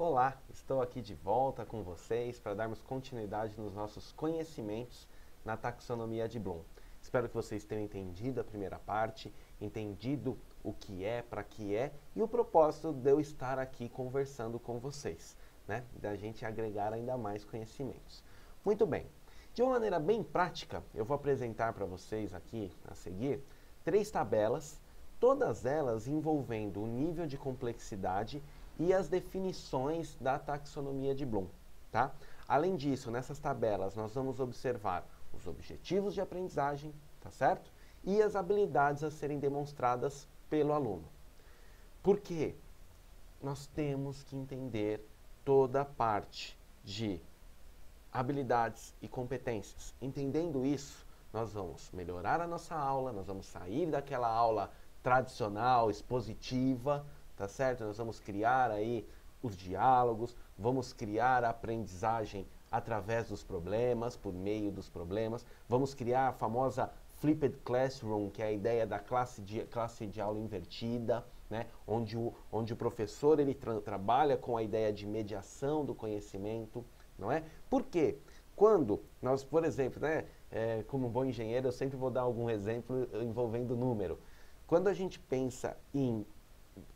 Olá, estou aqui de volta com vocês para darmos continuidade nos nossos conhecimentos na taxonomia de Bloom. Espero que vocês tenham entendido a primeira parte, entendido o que é, para que é e o propósito de eu estar aqui conversando com vocês, né? Da gente agregar ainda mais conhecimentos. Muito bem, de uma maneira bem prática, eu vou apresentar para vocês aqui a seguir 3 tabelas, todas elas envolvendo o nível de complexidade e as definições da taxonomia de Bloom, tá? Além disso, nessas tabelas nós vamos observar os objetivos de aprendizagem, tá certo? E as habilidades a serem demonstradas pelo aluno. Por quê? Nós temos que entender toda a parte de habilidades e competências. Entendendo isso, nós vamos melhorar a nossa aula, nós vamos sair daquela aula tradicional, expositiva, tá certo? Nós vamos criar aí os diálogos, vamos criar a aprendizagem através dos problemas, por meio dos problemas, vamos criar a famosa Flipped Classroom, que é a ideia da classe de aula invertida, né? onde o professor ele trabalha com a ideia de mediação do conhecimento, não é? Por quê? Quando nós, por exemplo, né, como bom engenheiro, eu sempre vou dar algum exemplo envolvendo número. Quando a gente pensa em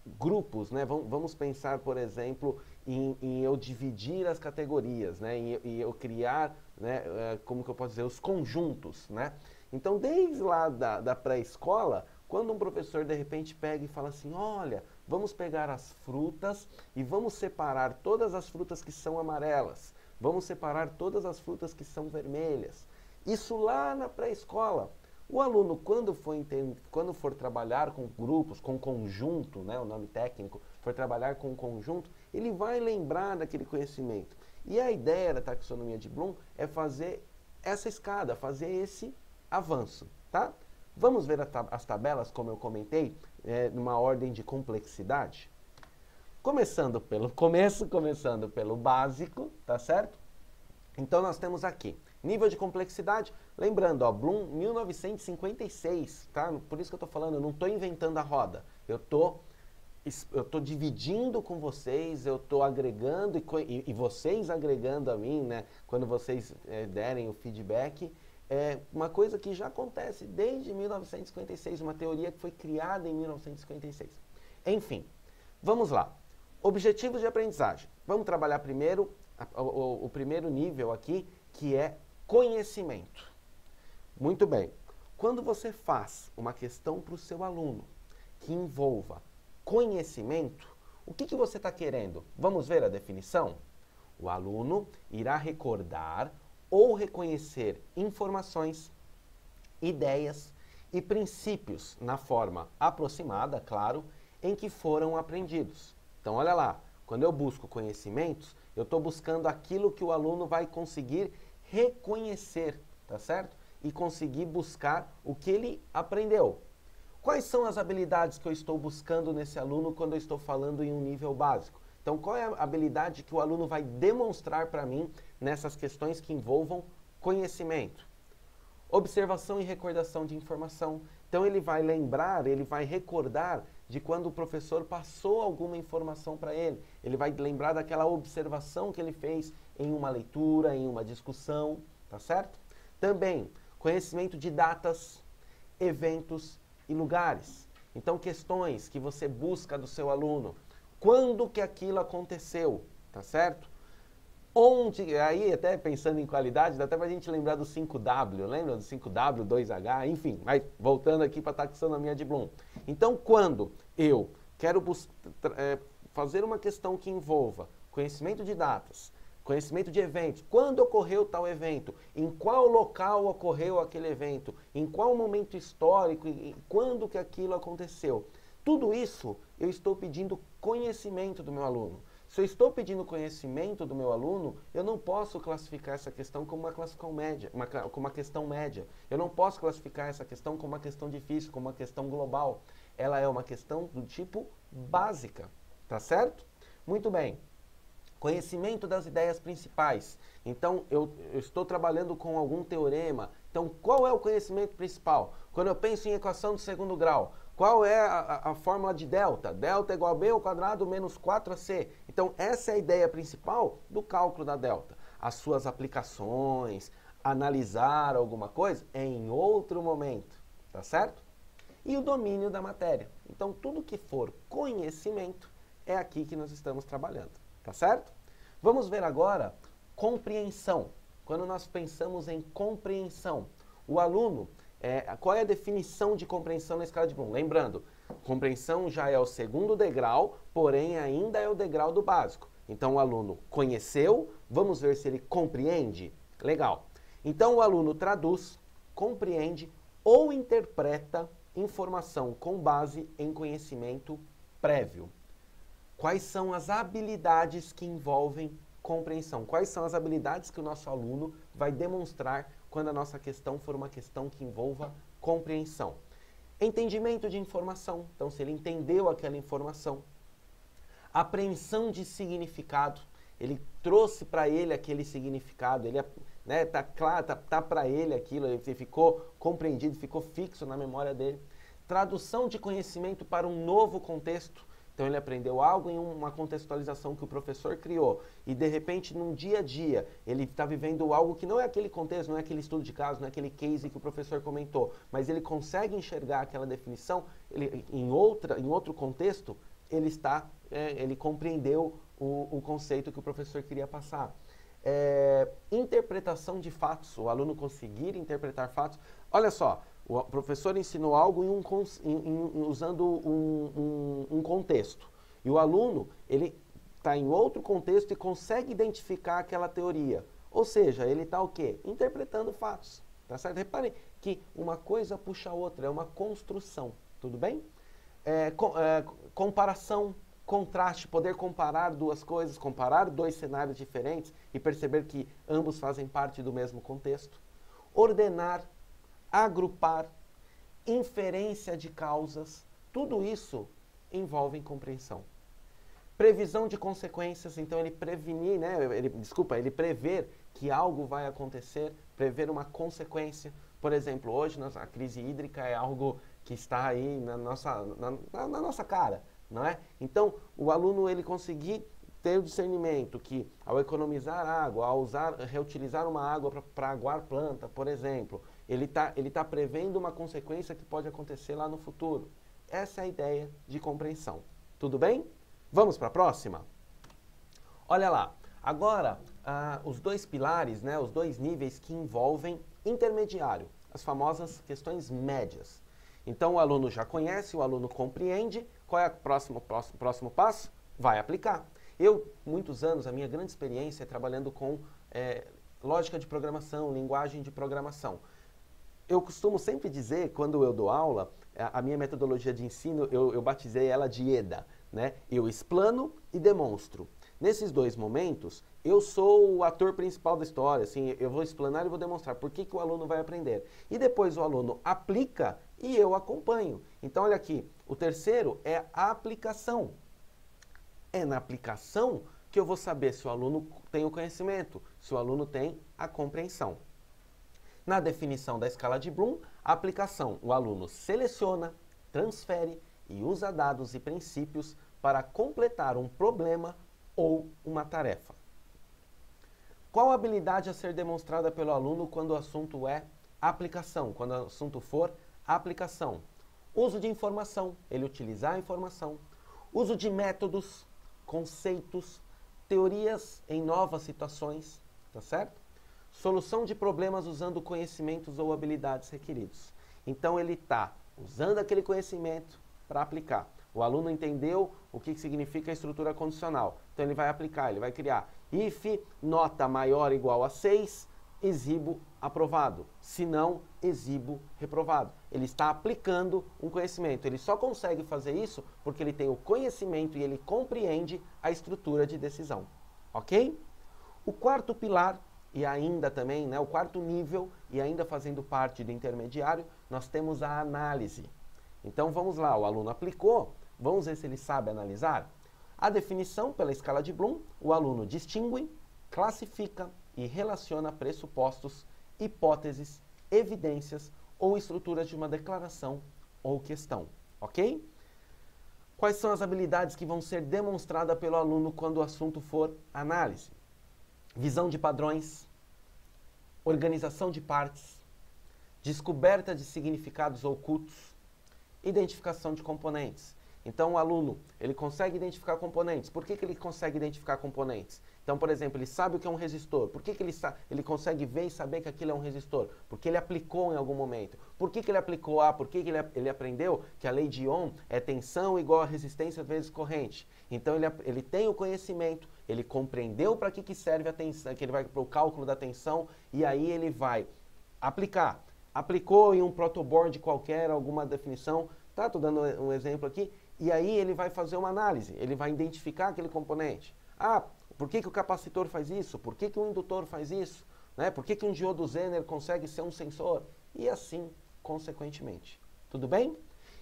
grupos, né, vamos pensar, por exemplo, em eu dividir as categorias, né, em eu criar, né, como que eu posso dizer, os conjuntos, né? Então, desde lá da pré-escola, quando um professor de repente pega e fala assim, olha, vamos pegar as frutas e vamos separar todas as frutas que são amarelas, vamos separar todas as frutas que são vermelhas. Isso lá na pré-escola. O aluno, quando for trabalhar com grupos, com conjunto, né, o nome técnico, for trabalhar com conjunto, ele vai lembrar daquele conhecimento. E a ideia da taxonomia de Bloom é fazer essa escada, fazer esse avanço, tá? Vamos ver as tabelas, como eu comentei, numa ordem de complexidade? Começando pelo começo, começando pelo básico, tá certo? Então nós temos aqui, nível de complexidade, lembrando, ó, Bloom 1956, tá? Por isso que eu estou falando, eu não estou inventando a roda, eu tô dividindo com vocês, eu estou agregando e vocês agregando a mim, né? Quando vocês derem o feedback, uma coisa que já acontece desde 1956, uma teoria que foi criada em 1956. Enfim, vamos lá. Objetivos de aprendizagem. Vamos trabalhar primeiro o primeiro nível aqui, que é conhecimento. Muito bem. Quando você faz uma questão para o seu aluno que envolva conhecimento, o que você está querendo? Vamos ver a definição? O aluno irá recordar ou reconhecer informações, ideias e princípios na forma aproximada, claro, em que foram aprendidos. Então, olha lá, quando eu busco conhecimentos, eu estou buscando aquilo que o aluno vai conseguir reconhecer, tá certo? E conseguir buscar o que ele aprendeu. Quais são as habilidades que eu estou buscando nesse aluno quando eu estou falando em um nível básico? Então, qual é a habilidade que o aluno vai demonstrar para mim nessas questões que envolvam conhecimento? Observação e recordação de informação. Então, ele vai lembrar, ele vai recordar de quando o professor passou alguma informação para ele. Ele vai lembrar daquela observação que ele fez em uma leitura, em uma discussão, tá certo? Também, conhecimento de datas, eventos e lugares. Então, questões que você busca do seu aluno. Quando que aquilo aconteceu, tá certo? Onde, aí até pensando em qualidade, dá até pra gente lembrar do 5W, lembra do 5W, 2H, enfim, mas voltando aqui para a taxonomia de Bloom. Então, quando eu quero fazer uma questão que envolva conhecimento de datas, conhecimento de eventos, quando ocorreu tal evento, em qual local ocorreu aquele evento, em qual momento histórico, e quando que aquilo aconteceu, tudo isso eu estou pedindo conhecimento do meu aluno. Se eu estou pedindo conhecimento do meu aluno, eu não posso classificar essa questão como uma questão média. Eu não posso classificar essa questão como uma questão difícil, como uma questão global. Ela é uma questão do tipo básica, tá certo? Muito bem. Conhecimento das ideias principais. Então, eu estou trabalhando com algum teorema. Então, qual é o conhecimento principal? Quando eu penso em equação de segundo grau, Qual é a fórmula de delta? Delta é igual a b ao quadrado menos 4ac. Então, essa é a ideia principal do cálculo da delta. As suas aplicações, analisar alguma coisa, é em outro momento, tá certo? E o domínio da matéria. Então, tudo que for conhecimento é aqui que nós estamos trabalhando, tá certo? Vamos ver agora compreensão. Quando nós pensamos em compreensão, o aluno, qual é a definição de compreensão na escala de Bloom? Lembrando, compreensão já é o segundo degrau, porém ainda é o degrau do básico. Então, o aluno conheceu, vamos ver se ele compreende. Legal. Então, o aluno traduz, compreende ou interpreta informação com base em conhecimento prévio. Quais são as habilidades que envolvem compreensão? Quais são as habilidades que o nosso aluno vai demonstrar quando a nossa questão for uma questão que envolva compreensão? Entendimento de informação. Então, se ele entendeu aquela informação. Apreensão de significado. Ele trouxe para ele aquele significado. Ele tá claro, tá para ele aquilo. Ele ficou compreendido, ficou fixo na memória dele. Tradução de conhecimento para um novo contexto. Então, ele aprendeu algo em uma contextualização que o professor criou e, de repente, num dia a dia, ele está vivendo algo que não é aquele contexto, não é aquele estudo de caso, não é aquele case que o professor comentou, mas ele consegue enxergar aquela definição em outro contexto, ele compreendeu o conceito que o professor queria passar. Interpretação de fatos, o aluno conseguir interpretar fatos. Olha só, o professor ensinou algo usando um contexto. E o aluno, ele está em outro contexto e consegue identificar aquela teoria. Ou seja, ele está o quê? Interpretando fatos. Tá certo? Reparem que uma coisa puxa a outra, é uma construção. Tudo bem? Comparação, contraste, poder comparar duas coisas, comparar dois cenários diferentes e perceber que ambos fazem parte do mesmo contexto. Ordenar, agrupar, inferência de causas, tudo isso envolve compreensão. Previsão de consequências, então ele prevenir, ele prever que algo vai acontecer, prever uma consequência. Por exemplo, hoje a crise hídrica é algo que está aí na nossa cara, não é? Então, o aluno ele conseguir ter o discernimento que, ao economizar água, ao reutilizar uma água para aguar planta, por exemplo, ele tá prevendo uma consequência que pode acontecer lá no futuro. Essa é a ideia de compreensão. Tudo bem? Vamos para a próxima? Olha lá, agora os dois pilares, os dois níveis que envolvem intermediário, as famosas questões médias. Então o aluno já conhece, o aluno compreende, qual é o próximo passo? Vai aplicar. Muitos anos, a minha grande experiência é trabalhando com lógica de programação, linguagem de programação. Eu costumo sempre dizer, quando eu dou aula, a minha metodologia de ensino, eu batizei ela de EDA, né? Eu explano e demonstro. Nesses dois momentos, eu sou o ator principal da história, assim, eu vou explanar e vou demonstrar por que o aluno vai aprender. E depois o aluno aplica e eu acompanho. Então, olha aqui, o terceiro é a aplicação. É na aplicação que eu vou saber se o aluno tem o conhecimento, se o aluno tem a compreensão. Na definição da escala de Bloom, a aplicação, o aluno seleciona, transfere e usa dados e princípios para completar um problema ou uma tarefa. Qual a habilidade a ser demonstrada pelo aluno quando o assunto é aplicação, quando o assunto for aplicação? Uso de informação, ele utilizar a informação. Uso de métodos, conceitos, teorias em novas situações, tá certo? Solução de problemas usando conhecimentos ou habilidades requeridos. Então, ele está usando aquele conhecimento para aplicar. O aluno entendeu o que significa a estrutura condicional. Então, ele vai aplicar, ele vai criar. If nota maior ou igual a 6, exibo aprovado. Se não, exibo reprovado. Ele está aplicando um conhecimento. Ele só consegue fazer isso porque ele tem o conhecimento e ele compreende a estrutura de decisão. Ok? O quarto pilar, e ainda também, o quarto nível, e ainda fazendo parte do intermediário, nós temos a análise. Então, vamos lá, o aluno aplicou, vamos ver se ele sabe analisar? A definição pela escala de Bloom, o aluno distingue, classifica e relaciona pressupostos, hipóteses, evidências ou estruturas de uma declaração ou questão. ok? Quais são as habilidades que vão ser demonstradas pelo aluno quando o assunto for análise? Visão de padrões, organização de partes, descoberta de significados ocultos, identificação de componentes. Então, o aluno, ele consegue identificar componentes. Por que ele consegue identificar componentes? Então, por exemplo, ele sabe o que é um resistor. Por que ele consegue ver e saber que aquilo é um resistor? Porque ele aplicou em algum momento. Por que ele aplicou? Por que ele aprendeu que a lei de Ohm é tensão igual a resistência vezes corrente? Então, ele tem o conhecimento, ele compreendeu para que serve a tensão, que ele vai para o cálculo da tensão, e aí ele vai aplicar. Aplicou em um protoboard qualquer alguma definição, tá? Estou dando um exemplo aqui. E aí ele vai fazer uma análise, ele vai identificar aquele componente. Por que o capacitor faz isso? Por que o indutor faz isso? Né? Por que um diodo Zener consegue ser um sensor? E assim, consequentemente. Tudo bem?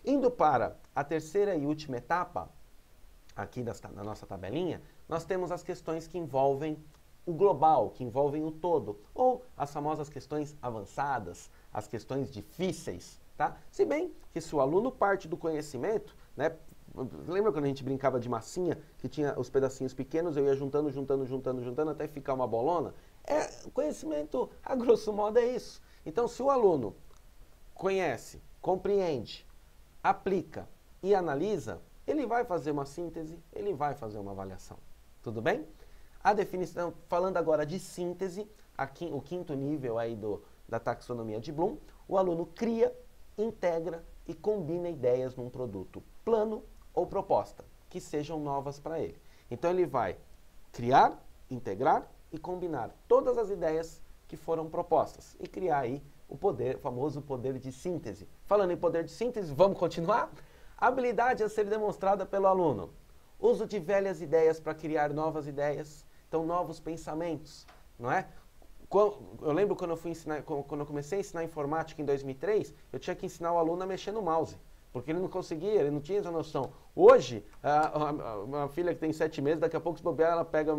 Indo para a terceira e última etapa, aqui na nossa tabelinha, nós temos as questões que envolvem o global, que envolvem o todo, ou as famosas questões avançadas, as questões difíceis, tá? Se bem que se o aluno parte do conhecimento, né? Lembra quando a gente brincava de massinha, que tinha os pedacinhos pequenos, eu ia juntando até ficar uma bolona? O conhecimento, a grosso modo, é isso. Então, se o aluno conhece, compreende, aplica e analisa, ele vai fazer uma síntese, ele vai fazer uma avaliação. Tudo bem? A definição, falando agora de síntese, aqui, o quinto nível aí da taxonomia de Bloom, o aluno cria, integra e combina ideias num produto plano ou proposta, que sejam novas para ele. Então ele vai criar, integrar e combinar todas as ideias que foram propostas e criar aí o famoso poder de síntese. Falando em poder de síntese, vamos continuar? Habilidade a ser demonstrada pelo aluno. Uso de velhas ideias para criar novas ideias, então novos pensamentos, não é? Eu lembro quando eu comecei a ensinar informática em 2003, eu tinha que ensinar o aluno a mexer no mouse, porque ele não conseguia, ele não tinha essa noção. Hoje, uma filha que tem 7 meses, daqui a pouco se bobear, ela pega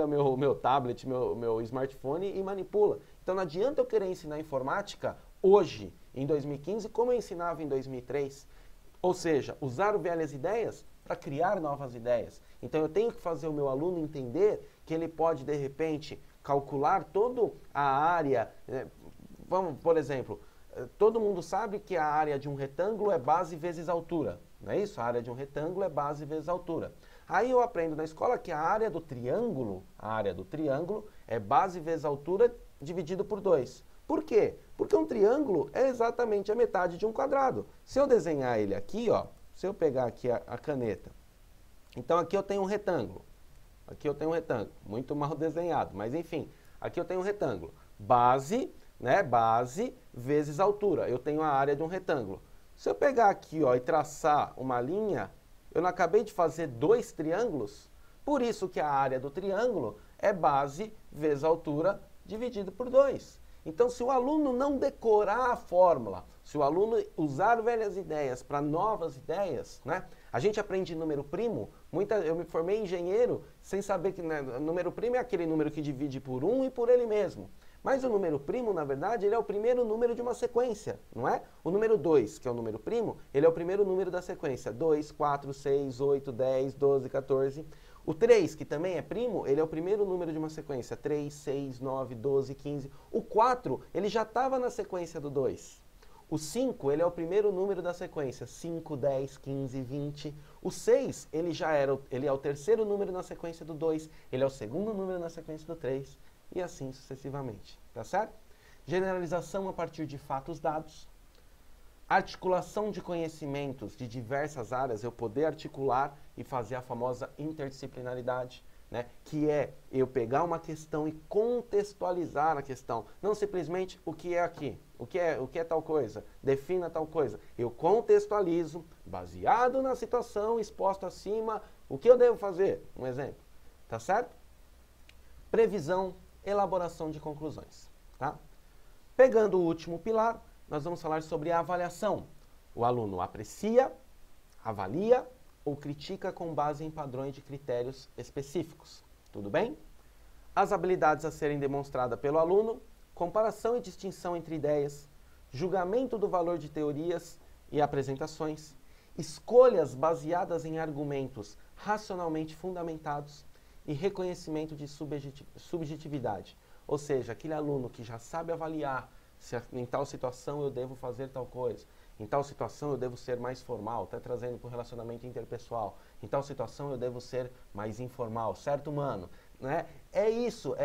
meu tablet, meu smartphone e manipula. Então não adianta eu querer ensinar informática hoje, em 2015, como eu ensinava em 2003. Ou seja, usar velhas ideias para criar novas ideias. Então eu tenho que fazer o meu aluno entender que ele pode, de repente, calcular toda a área. Vamos, por exemplo, todo mundo sabe que a área de um retângulo é base vezes altura. Não é isso? A área de um retângulo é base vezes altura. Aí eu aprendo na escola que a área do triângulo é base vezes altura dividido por 2. Por quê? Porque um triângulo é exatamente a metade de um quadrado. Se eu desenhar ele aqui, ó, se eu pegar aqui a caneta, então aqui eu tenho um retângulo. Aqui eu tenho um retângulo, muito mal desenhado, mas enfim, aqui eu tenho um retângulo. Base, né, base vezes altura. Eu tenho a área de um retângulo. Se eu pegar aqui, ó, e traçar uma linha, eu não acabei de fazer 2 triângulos? Por isso que a área do triângulo é base vezes altura dividido por 2. Então, se o aluno não decorar a fórmula, se o aluno usar velhas ideias para novas ideias, né? A gente aprende número primo, eu me formei engenheiro sem saber que, né, número primo é aquele número que divide por 1 e por ele mesmo. Mas o número primo, na verdade, ele é o primeiro número de uma sequência, não é? O número 2, que é o número primo, ele é o primeiro número da sequência. 2, 4, 6, 8, 10, 12, 14... O 3, que também é primo, ele é o primeiro número de uma sequência. 3, 6, 9, 12, 15. O 4, ele já estava na sequência do 2. O 5, ele é o primeiro número da sequência. 5, 10, 15, 20. O 6, ele é o terceiro número na sequência do 2. Ele é o segundo número na sequência do 3. E assim sucessivamente. Tá certo? Generalização a partir de fatos dados. Articulação de conhecimentos de diversas áreas, eu poder articular e fazer a famosa interdisciplinaridade, né? Que é eu pegar uma questão e contextualizar a questão, não simplesmente o que é aqui, o que é tal coisa, defina tal coisa. Eu contextualizo, baseado na situação exposta acima, o que eu devo fazer, um exemplo, tá certo? Previsão, elaboração de conclusões, tá? Pegando o último pilar, nós vamos falar sobre a avaliação. O aluno aprecia, avalia ou critica com base em padrões de critérios específicos. Tudo bem? As habilidades a serem demonstradas pelo aluno, comparação e distinção entre ideias, julgamento do valor de teorias e apresentações, escolhas baseadas em argumentos racionalmente fundamentados e reconhecimento de subjetividade. Ou seja, aquele aluno que já sabe avaliar se em tal situação eu devo fazer tal coisa, em tal situação eu devo ser mais formal, até trazendo para o relacionamento interpessoal, em tal situação eu devo ser mais informal, certo, mano? Né? É isso,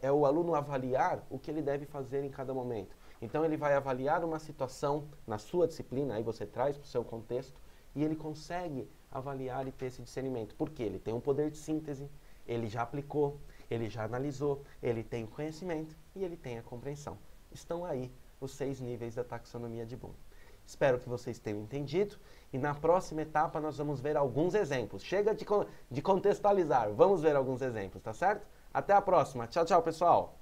é o aluno avaliar o que ele deve fazer em cada momento. Então ele vai avaliar uma situação na sua disciplina, aí você traz para o seu contexto, e ele consegue avaliar e ter esse discernimento. Por quê? Ele tem um poder de síntese, ele já aplicou, ele já analisou, ele tem o conhecimento e ele tem a compreensão. Estão aí os 6 níveis da taxonomia de Bloom. Espero que vocês tenham entendido e na próxima etapa nós vamos ver alguns exemplos. Chega de contextualizar, vamos ver alguns exemplos, tá certo? Até a próxima. Tchau, tchau, pessoal!